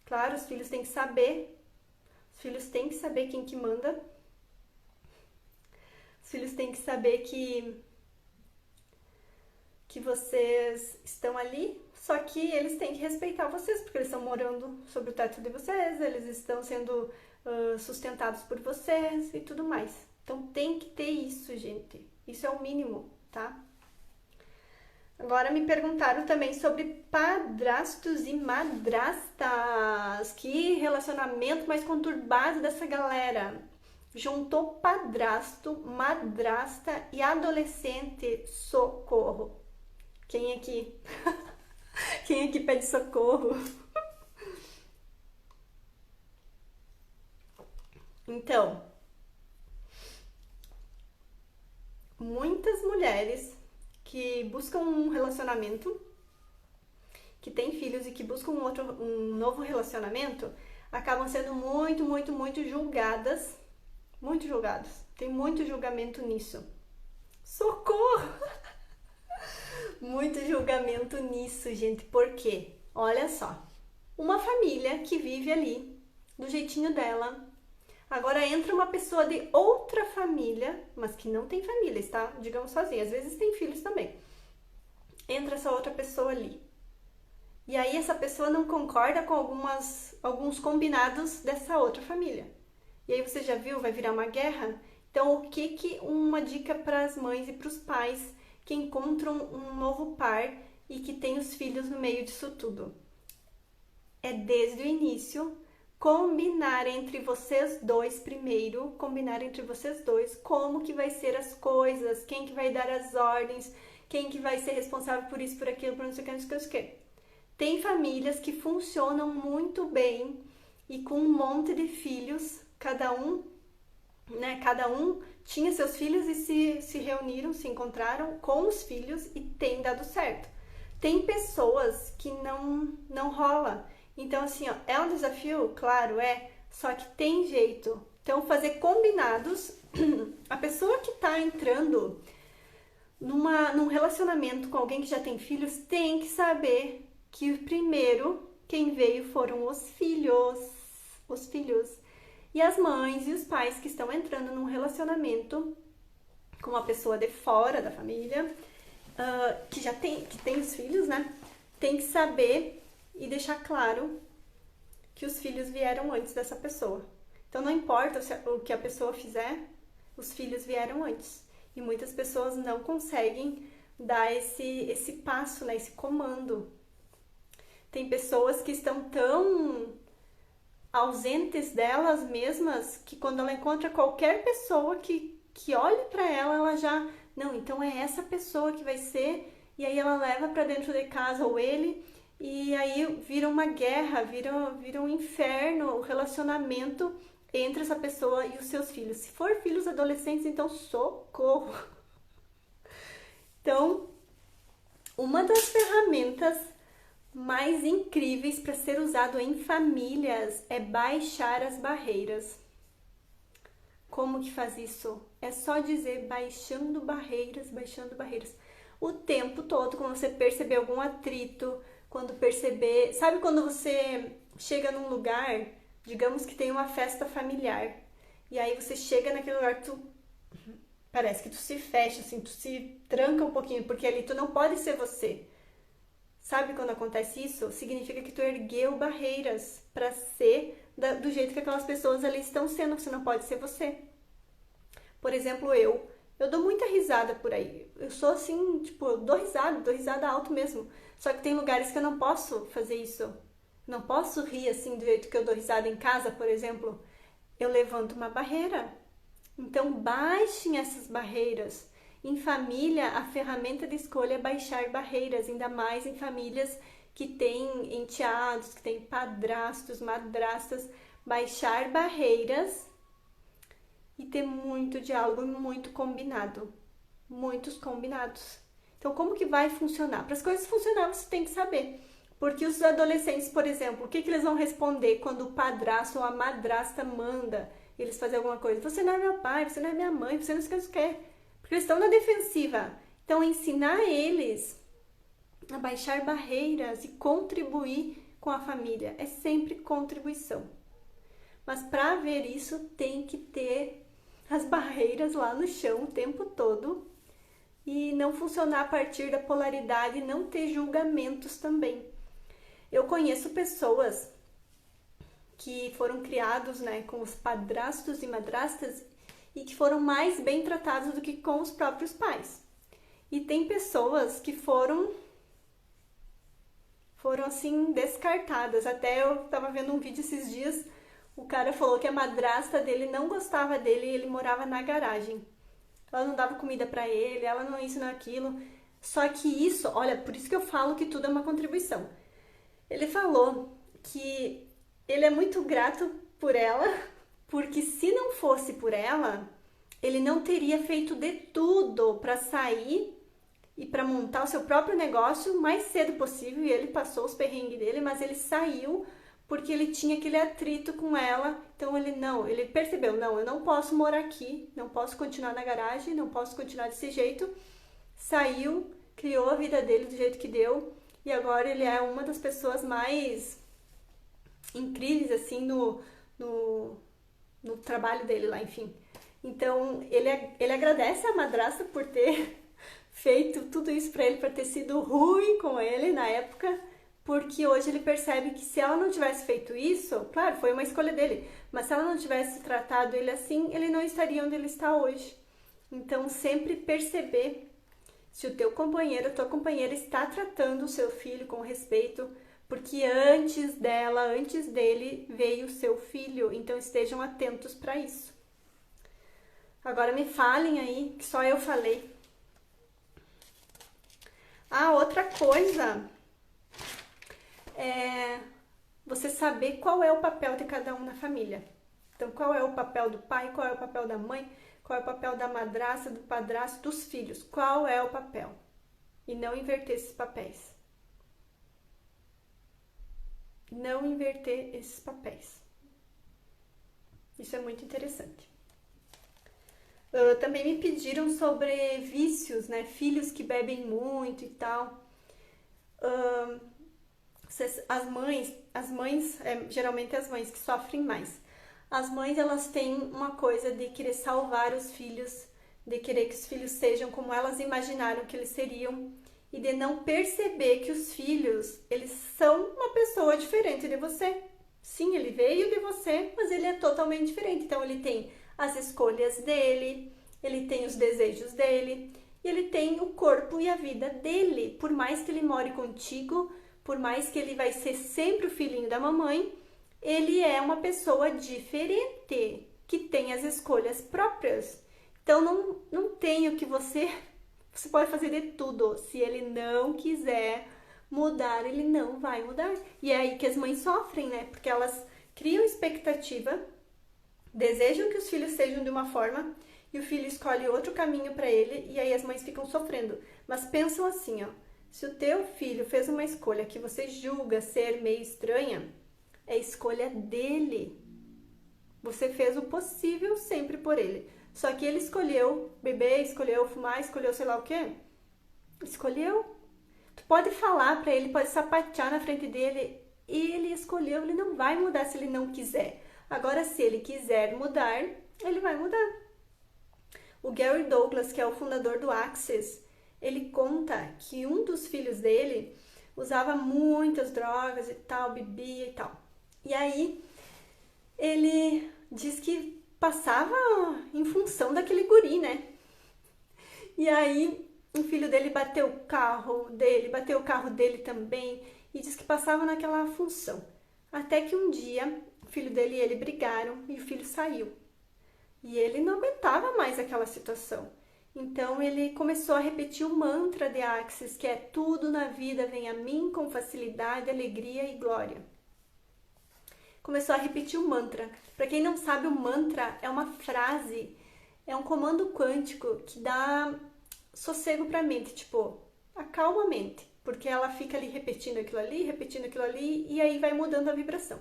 Claro, os filhos têm que saber quem que manda. Os filhos têm que saber que vocês estão ali, só que eles têm que respeitar vocês, porque eles estão morando sobre o teto de vocês, eles estão sendo sustentados por vocês e tudo mais. Então tem que ter isso, gente. Isso é o mínimo, tá? Agora me perguntaram também sobre padrastos e madrastas. Que relacionamento mais conturbado dessa galera. Juntou padrasto, madrasta e adolescente. Socorro. Quem aqui? Quem aqui pede socorro? Então, muitas mulheres que buscam um relacionamento, que têm filhos e que buscam um novo relacionamento, acabam sendo muito julgadas. Muito julgadas. Tem muito julgamento nisso. Socorro! Muito julgamento nisso, gente. Por quê? Olha só. Uma família que vive ali, do jeitinho dela. Agora entra uma pessoa de outra família, mas que não tem família, está, digamos, sozinha. Às vezes tem filhos também. Entra essa outra pessoa ali. E aí essa pessoa não concorda com alguns combinados dessa outra família. E aí você já viu, vai virar uma guerra? Então, uma dica para as mães e para os pais que encontram um novo par e que tem os filhos no meio disso tudo? É desde o início combinar entre vocês dois primeiro, como que vai ser as coisas, quem que vai dar as ordens, quem que vai ser responsável por isso, por aquilo, por não sei o que, não sei o que. Tem famílias que funcionam muito bem e com um monte de filhos, cada um tinha seus filhos e se reuniram, se encontraram com os filhos e tem dado certo. Tem pessoas que não rola. Então, assim, ó, é um desafio? Claro, é. Só que tem jeito. Então, fazer combinados. A pessoa que tá entrando num relacionamento com alguém que já tem filhos tem que saber que primeiro quem veio foram os filhos. Os filhos. E as mães e os pais que estão entrando num relacionamento com uma pessoa de fora da família, que tem os filhos, né? Tem que saber e deixar claro que os filhos vieram antes dessa pessoa. Então não importa o que a pessoa fizer, os filhos vieram antes. E muitas pessoas não conseguem dar esse passo, né? Esse comando. Tem pessoas que estão tão ausentes delas mesmas que quando ela encontra qualquer pessoa que olhe para ela, ela já... Não, então é essa pessoa que vai ser... E aí ela leva para dentro de casa ou ele... E aí vira uma guerra, vira um inferno, o relacionamento entre essa pessoa e os seus filhos. Se for filhos adolescentes, então socorro. Então, uma das ferramentas mais incríveis para ser usado em famílias é baixar as barreiras. Como que faz isso? É só dizer baixando barreiras, baixando barreiras. O tempo todo, quando você perceber algum atrito, quando perceber... Sabe quando você chega num lugar, digamos que tem uma festa familiar, e aí você chega naquele lugar, parece que tu se fecha, assim, tu se tranca um pouquinho, porque ali tu não pode ser você. Sabe quando acontece isso? Significa que tu ergueu barreiras para ser do jeito que aquelas pessoas ali estão sendo, você não pode ser você. Por exemplo, eu dou muita risada por aí. Eu sou assim, tipo, eu dou risada alto mesmo. Só que tem lugares que eu não posso fazer isso. Não posso rir assim do jeito que eu dou risada em casa, por exemplo. Eu levanto uma barreira. Então, baixem essas barreiras. Em família, a ferramenta de escolha é baixar barreiras, ainda mais em famílias que têm enteados, que têm padrastos, madrastas. Baixar barreiras e ter muito diálogo, muito combinado. Muitos combinados. Então, como que vai funcionar? Para as coisas funcionarem, você tem que saber. Porque os adolescentes, por exemplo, o que eles vão responder quando o padrasto ou a madrasta manda eles fazerem alguma coisa? Você não é meu pai, você não é minha mãe, você não sei o que quer. Porque eles estão na defensiva. Então, ensinar eles a baixar barreiras e contribuir com a família é sempre contribuição. Mas para ver isso, tem que ter as barreiras lá no chão o tempo todo e não funcionar a partir da polaridade e não ter julgamentos também. Eu conheço pessoas que foram criados, né, com os padrastos e madrastas e que foram mais bem tratados do que com os próprios pais. E tem pessoas que foram assim descartadas. Até eu estava vendo um vídeo esses dias, o cara falou que a madrasta dele não gostava dele e ele morava na garagem. Ela não dava comida para ele, ela não isso, não aquilo. Só que isso, olha, por isso que eu falo que tudo é uma contribuição. Ele falou que ele é muito grato por ela, porque se não fosse por ela, ele não teria feito de tudo para sair e para montar o seu próprio negócio o mais cedo possível. E ele passou os perrengues dele, mas ele saiu porque ele tinha aquele atrito com ela. Então ele percebeu, não, eu não posso morar aqui, não posso continuar na garagem, não posso continuar desse jeito. Saiu, criou a vida dele do jeito que deu e agora ele é uma das pessoas mais incríveis assim no trabalho dele lá, enfim. Então ele agradece a madrasta por ter feito tudo isso pra ele, pra ter sido ruim com ele na época, porque hoje ele percebe que se ela não tivesse feito isso, claro, foi uma escolha dele, mas se ela não tivesse tratado ele assim, ele não estaria onde ele está hoje. Então, sempre perceber se o teu companheiro, a tua companheira está tratando o seu filho com respeito, porque antes dela, antes dele, veio o seu filho, então estejam atentos para isso. Agora me falem aí, que só eu falei. Ah, outra coisa é você saber qual é o papel de cada um na família. Então, qual é o papel do pai, qual é o papel da mãe, qual é o papel da madrasta, do padrasto, dos filhos. Qual é o papel? E não inverter esses papéis. Não inverter esses papéis. Isso é muito interessante. Também me pediram sobre vícios, né? Filhos que bebem muito e tal. As mães, geralmente as mães que sofrem mais. As mães, elas têm uma coisa de querer salvar os filhos, de querer que os filhos sejam como elas imaginaram que eles seriam e de não perceber que os filhos, eles são uma pessoa diferente de você. Sim, ele veio de você, mas ele é totalmente diferente. Então, ele tem as escolhas dele, ele tem os desejos dele, e ele tem o corpo e a vida dele. Por mais que ele more contigo, por mais que ele vai ser sempre o filhinho da mamãe, ele é uma pessoa diferente, que tem as escolhas próprias. Então, não tem o que você pode fazer de tudo. Se ele não quiser mudar, ele não vai mudar. E é aí que as mães sofrem, né? Porque elas criam expectativa Desejam que os filhos sejam de uma forma e o filho escolhe outro caminho para ele e aí as mães ficam sofrendo. Mas pensam assim, ó, se o teu filho fez uma escolha que você julga ser meio estranha, é escolha dele. Você fez o possível sempre por ele. Só que ele escolheu beber, escolheu fumar, escolheu sei lá o quê. Escolheu. Tu pode falar pra ele, pode sapatear na frente dele. Ele escolheu, ele não vai mudar se ele não quiser. Agora, se ele quiser mudar, ele vai mudar. O Gary Douglas, que é o fundador do Access, ele conta que um dos filhos dele usava muitas drogas e tal, bebia e tal. E aí, ele diz que passava em função daquele guri, né? E aí, o filho dele bateu o carro dele também, e diz que passava naquela função. Até que um dia, o filho dele e ele brigaram e o filho saiu. E ele não aguentava mais aquela situação. Então ele começou a repetir o mantra de Axis, que é tudo na vida vem a mim com facilidade, alegria e glória. Começou a repetir o mantra. Para quem não sabe, o mantra é uma frase, é um comando quântico que dá sossego para a mente, tipo, acalma a mente, porque ela fica ali repetindo aquilo ali, e aí vai mudando a vibração.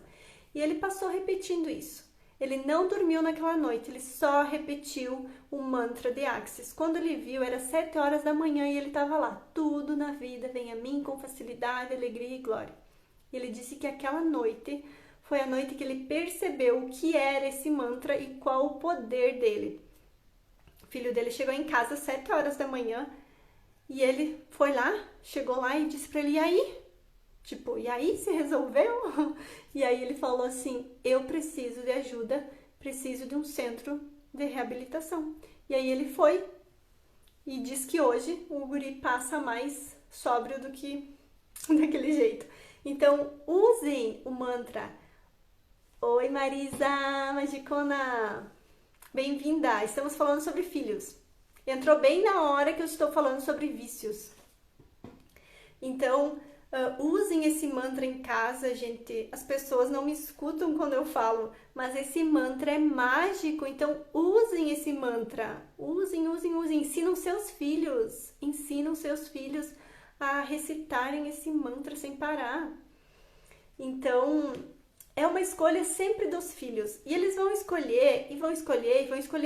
E ele passou repetindo isso. Ele não dormiu naquela noite, ele só repetiu o mantra de Axis. Quando ele viu, era 7 horas da manhã e ele estava lá. Tudo na vida vem a mim com facilidade, alegria e glória. E ele disse que aquela noite foi a noite que ele percebeu o que era esse mantra e qual o poder dele. O filho dele chegou em casa às 7 horas da manhã e ele foi lá, chegou lá e disse para ele, e aí? Tipo, e aí, se resolveu? E aí ele falou assim, eu preciso de ajuda, preciso de um centro de reabilitação. E aí ele foi e diz que hoje o guri passa mais sóbrio do que daquele jeito. Então, usem o mantra. Oi, Marisa, magicona! Bem-vinda! Estamos falando sobre filhos. Entrou bem na hora que eu estou falando sobre vícios. Então, usem esse mantra em casa, gente. As pessoas não me escutam quando eu falo, mas esse mantra é mágico. Então, usem esse mantra. Usem. Ensinam seus filhos a recitarem esse mantra sem parar. Então, é uma escolha sempre dos filhos. E eles vão escolher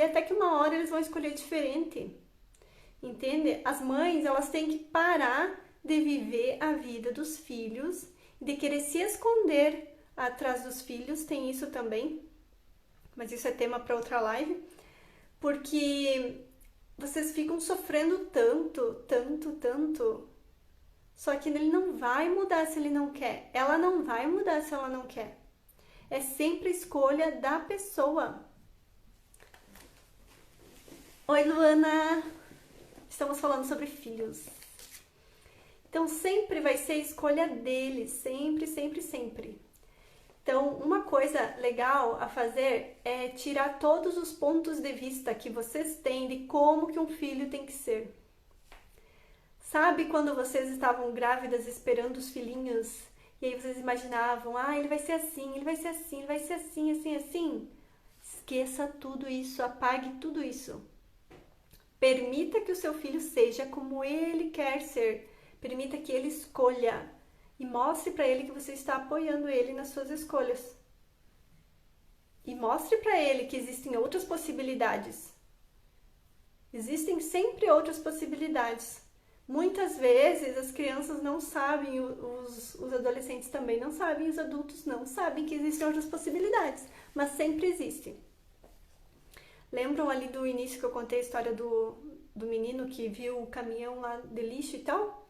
até que uma hora eles vão escolher diferente. Entende? As mães, elas têm que parar de viver a vida dos filhos, de querer se esconder atrás dos filhos, tem isso também, mas isso é tema para outra live, porque vocês ficam sofrendo tanto, só que ele não vai mudar se ele não quer, ela não vai mudar se ela não quer, é sempre a escolha da pessoa. Oi, Luana! Estamos falando sobre filhos. Então, sempre vai ser a escolha deles, sempre. Então, uma coisa legal a fazer é tirar todos os pontos de vista que vocês têm de como que um filho tem que ser. Sabe quando vocês estavam grávidas esperando os filhinhos e aí vocês imaginavam, ele vai ser assim, ele vai ser assim, ele vai ser assim. Esqueça tudo isso, apague tudo isso. Permita que o seu filho seja como ele quer ser. Permita que ele escolha e mostre para ele que você está apoiando ele nas suas escolhas. E mostre para ele que existem outras possibilidades. Existem sempre outras possibilidades. Muitas vezes as crianças não sabem, os adolescentes também não sabem, os adultos não sabem que existem outras possibilidades, mas sempre existem. Lembram ali do início que eu contei a história do menino que viu o caminhão lá de lixo e tal?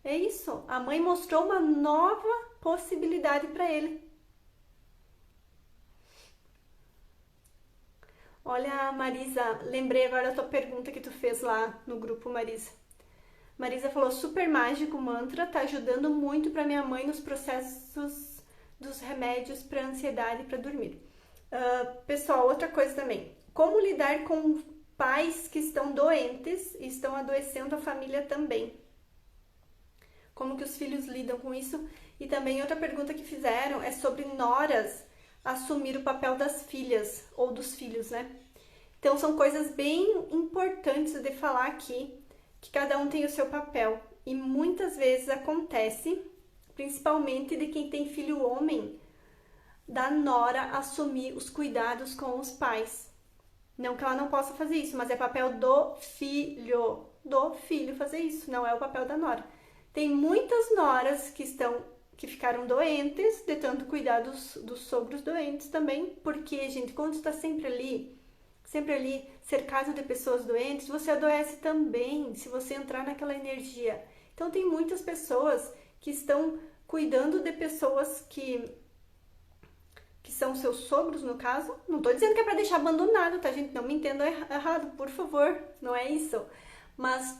É isso, a mãe mostrou uma nova possibilidade para ele. Olha, Marisa, lembrei agora da tua pergunta que tu fez lá no grupo, Marisa. Marisa falou, super mágico o mantra, tá ajudando muito para minha mãe nos processos dos remédios para ansiedade e para dormir. Pessoal, outra coisa também, como lidar com pais que estão doentes e estão adoecendo a família também? Como que os filhos lidam com isso? E também outra pergunta que fizeram é sobre noras assumir o papel das filhas ou dos filhos, né? Então são coisas bem importantes de falar aqui, que cada um tem o seu papel. E muitas vezes acontece, principalmente de quem tem filho homem, da nora assumir os cuidados com os pais. Não que ela não possa fazer isso, mas é papel do filho fazer isso, não é o papel da nora. Tem muitas noras que ficaram doentes, de tanto cuidar dos sogros doentes também, porque, gente, quando tu tá sempre ali, cercado de pessoas doentes, você adoece também, se você entrar naquela energia. Então, tem muitas pessoas que estão cuidando de pessoas que são seus sogros, no caso. Não tô dizendo que é pra deixar abandonado, tá, gente? Não me entendam errado, por favor, não é isso. Mas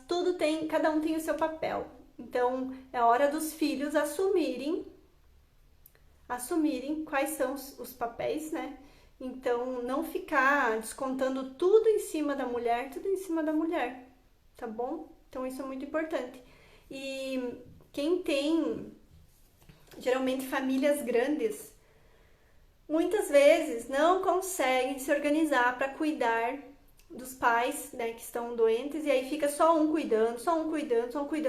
cada um tem o seu papel. Então, é hora dos filhos assumirem quais são os papéis, né? Então, não ficar descontando tudo em cima da mulher, tá bom? Então, isso é muito importante. E quem tem, geralmente, famílias grandes, muitas vezes não conseguem se organizar para cuidar dos pais, né, que estão doentes, e aí fica só um cuidando.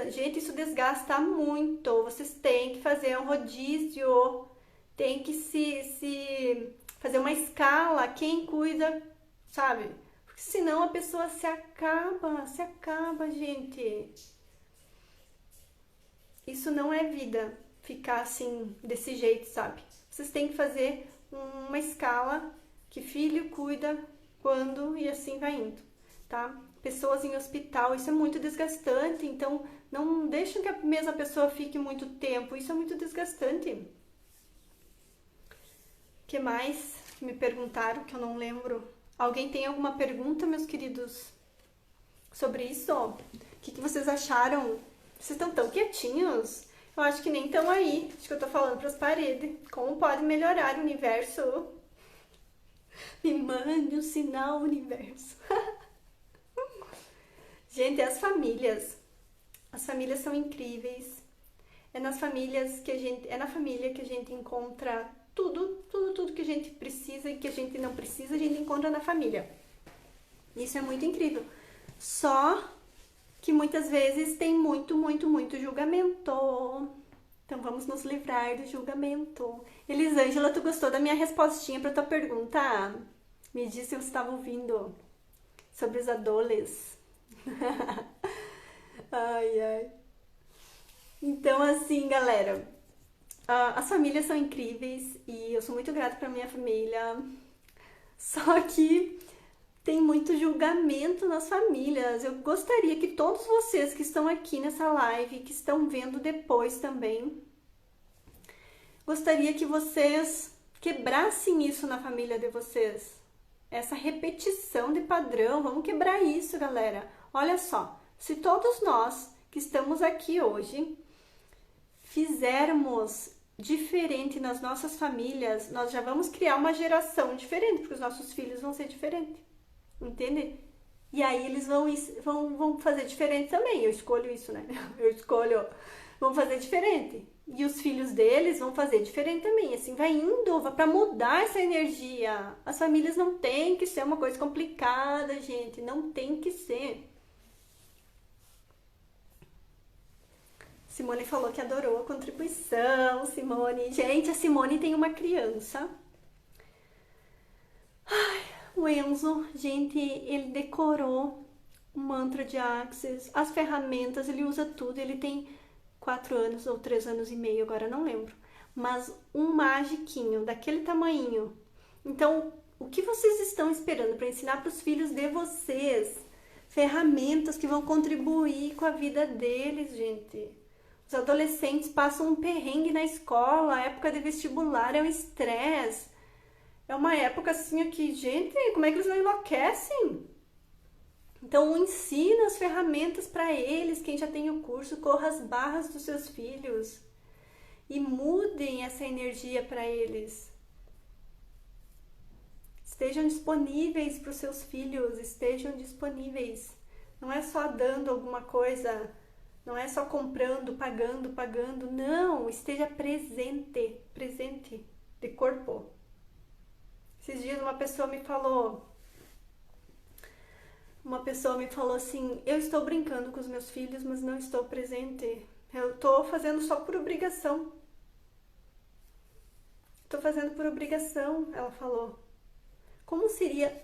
Gente, isso desgasta muito. Vocês têm que fazer um rodízio, tem que se fazer uma escala, quem cuida, sabe? Porque senão a pessoa se acaba, gente. Isso não é vida, ficar assim, desse jeito, sabe? Vocês têm que fazer uma escala que filho cuida quando e assim vai indo, tá? Pessoas em hospital, isso é muito desgastante, então não deixem que a mesma pessoa fique muito tempo, isso é muito desgastante. O que mais me perguntaram que eu não lembro? Alguém tem alguma pergunta, meus queridos, sobre isso? O que vocês acharam? Vocês estão tão quietinhos? Eu acho que nem estão aí. Acho que eu tô falando pras paredes. Como pode melhorar o universo? Me mande um sinal, universo. Gente, as famílias. As famílias são incríveis. É na família que a gente encontra tudo que a gente precisa e que a gente não precisa, a gente encontra na família. Isso é muito incrível. Só que muitas vezes tem muito julgamento. Então vamos nos livrar do julgamento. Elisângela, tu gostou da minha respostinha para tua pergunta? Me diz se você estava ouvindo sobre os adoles. Ai. Então, assim, galera, as famílias são incríveis e eu sou muito grata pra minha família. Só que tem muito julgamento nas famílias. Eu gostaria que todos vocês que estão aqui nessa live, que estão vendo depois também, gostaria que vocês quebrassem isso na família de vocês. Essa repetição de padrão, vamos quebrar isso, galera. Olha só, se todos nós que estamos aqui hoje fizermos diferente nas nossas famílias, nós já vamos criar uma geração diferente, porque os nossos filhos vão ser diferentes, entende? E aí eles vão fazer diferente também, eu escolho isso, né? Vão fazer diferente. E os filhos deles vão fazer diferente também, assim vai indo, vai pra mudar essa energia. As famílias não tem que ser uma coisa complicada, gente, não tem que ser. Simone falou que adorou a contribuição, Simone. Gente, a Simone tem uma criança. Ai, o Enzo, gente, ele decorou o mantra de Axis, as ferramentas, ele usa tudo. Ele tem 4 anos ou 3 anos e meio, agora não lembro. Mas um magiquinho daquele tamanho. Então, o que vocês estão esperando para ensinar para os filhos de vocês? Ferramentas que vão contribuir com a vida deles, gente. Os adolescentes passam um perrengue na escola, a época de vestibular é um estresse. É uma época assim que, gente, como é que eles não enlouquecem? Então, ensina as ferramentas para eles, quem já tem o curso, corra as barras dos seus filhos e mudem essa energia para eles. Estejam disponíveis para os seus filhos, estejam disponíveis. Não é só dando alguma coisa, não é só comprando, pagando, não, esteja presente de corpo. Esses dias uma pessoa me falou assim, eu estou brincando com os meus filhos, mas não estou presente. Eu estou fazendo só por obrigação. Estou fazendo por obrigação, ela falou. Como seria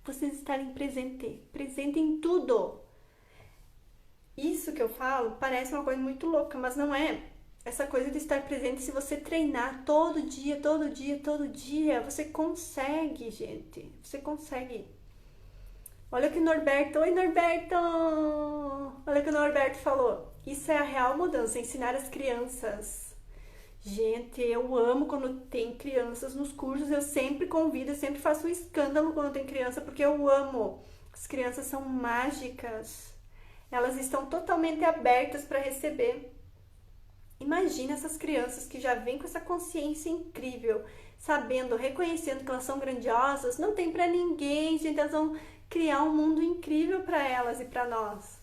vocês estarem presente em tudo? Isso que eu falo parece uma coisa muito louca, mas não é. Essa coisa de estar presente, se você treinar todo dia, todo dia, todo dia, você consegue, gente. Você consegue. Olha o que o Norberto. Oi, Norberto! Olha o que o Norberto falou. Isso é a real mudança, ensinar as crianças. Gente, eu amo quando tem crianças nos cursos. Eu sempre convido, eu sempre faço um escândalo quando tem criança, porque eu amo. As crianças são mágicas. Elas estão totalmente abertas para receber. Imagina essas crianças que já vêm com essa consciência incrível, sabendo, reconhecendo que elas são grandiosas, não tem pra ninguém, gente, elas vão criar um mundo incrível pra elas e pra nós.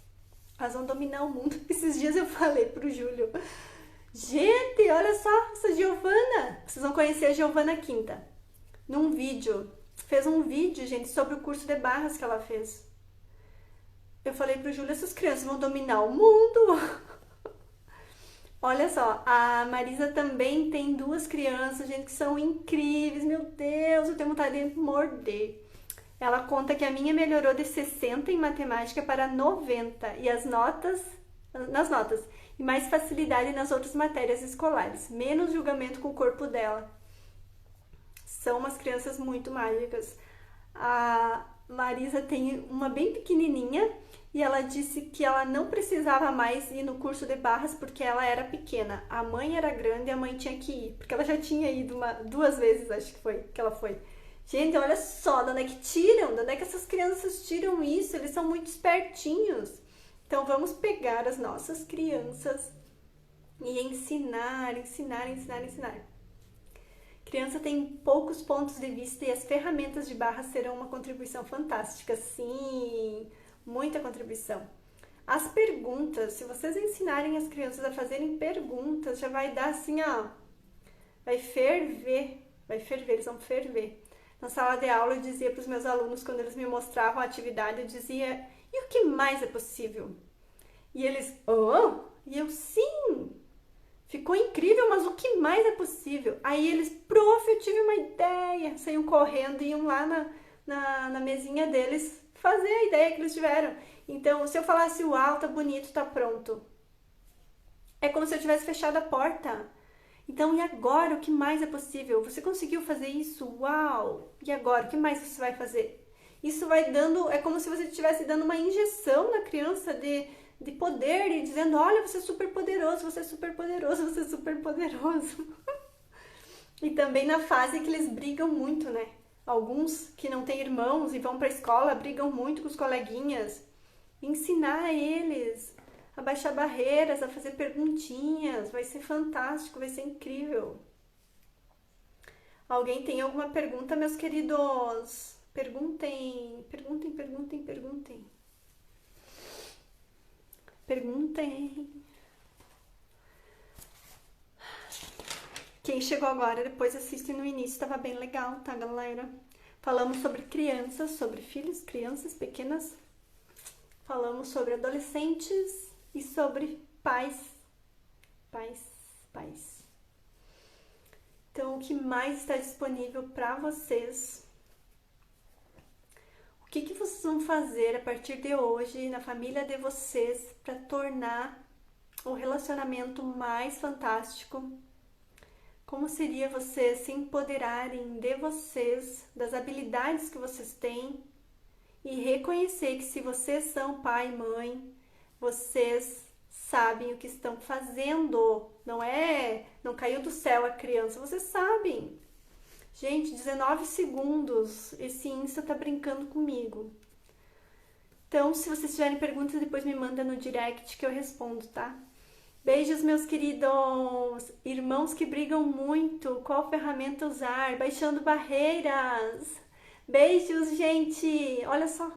Elas vão dominar o mundo. Esses dias eu falei pro Júlio, gente, olha só essa Giovana, vocês vão conhecer a Giovana Quinta, num vídeo, fez um vídeo, gente, sobre o curso de barras que ela fez. Eu falei pro Júlio, essas crianças vão dominar o mundo. Olha só, a Marisa também tem duas crianças, gente, que são incríveis. Meu Deus, eu tenho vontade de morder. Ela conta que a minha melhorou de 60 em matemática para 90 e nas notas, e mais facilidade nas outras matérias escolares, menos julgamento com o corpo dela. São umas crianças muito mágicas. A Marisa tem uma bem pequenininha e ela disse que ela não precisava mais ir no curso de barras porque ela era pequena. A mãe era grande e a mãe tinha que ir, porque ela já tinha ido duas vezes, acho que foi, que ela foi. Gente, olha só, de onde é que tiram? De onde é que essas crianças tiram isso? Eles são muito espertinhos. Então vamos pegar as nossas crianças e ensinar. Criança tem poucos pontos de vista e as ferramentas de barras serão uma contribuição fantástica. Sim, muita contribuição. As perguntas, se vocês ensinarem as crianças a fazerem perguntas, já vai dar assim, ó, vai ferver, eles vão ferver. Na sala de aula eu dizia para os meus alunos, quando eles me mostravam a atividade, eu dizia, e o que mais é possível? E eles, oh? E eu, sim! Ficou incrível, mas o que mais é possível? Aí eles, prof, eu tive uma ideia. Saíam correndo e iam lá na mesinha deles fazer a ideia que eles tiveram. Então, se eu falasse, uau, tá bonito, tá pronto. É como se eu tivesse fechado a porta. Então, e agora? O que mais é possível? Você conseguiu fazer isso? Uau! E agora? O que mais você vai fazer? Isso vai dando, é como se você estivesse dando uma injeção na criança de poder e dizendo, olha, você é super poderoso, você é super poderoso, você é super poderoso. E também na fase que eles brigam muito, né? Alguns que não têm irmãos e vão pra escola brigam muito com os coleguinhas. Ensinar eles a baixar barreiras, a fazer perguntinhas, vai ser fantástico, vai ser incrível. Alguém tem alguma pergunta, meus queridos? Perguntem. Quem chegou agora, depois assiste no início, estava bem legal, tá, galera? Falamos sobre crianças, sobre filhos, crianças pequenas. Falamos sobre adolescentes e sobre pais. Então, o que mais está disponível para vocês? O que vocês vão fazer a partir de hoje na família de vocês para tornar o relacionamento mais fantástico? Como seria vocês se empoderarem de vocês, das habilidades que vocês têm e reconhecer que se vocês são pai e mãe, vocês sabem o que estão fazendo. Não caiu do céu a criança, vocês sabem. Gente, 19 segundos, esse Insta tá brincando comigo. Então, se vocês tiverem perguntas, depois me manda no direct que eu respondo, tá? Beijos, meus queridos! Irmãos que brigam muito, qual ferramenta usar? Baixando barreiras! Beijos, gente! Olha só!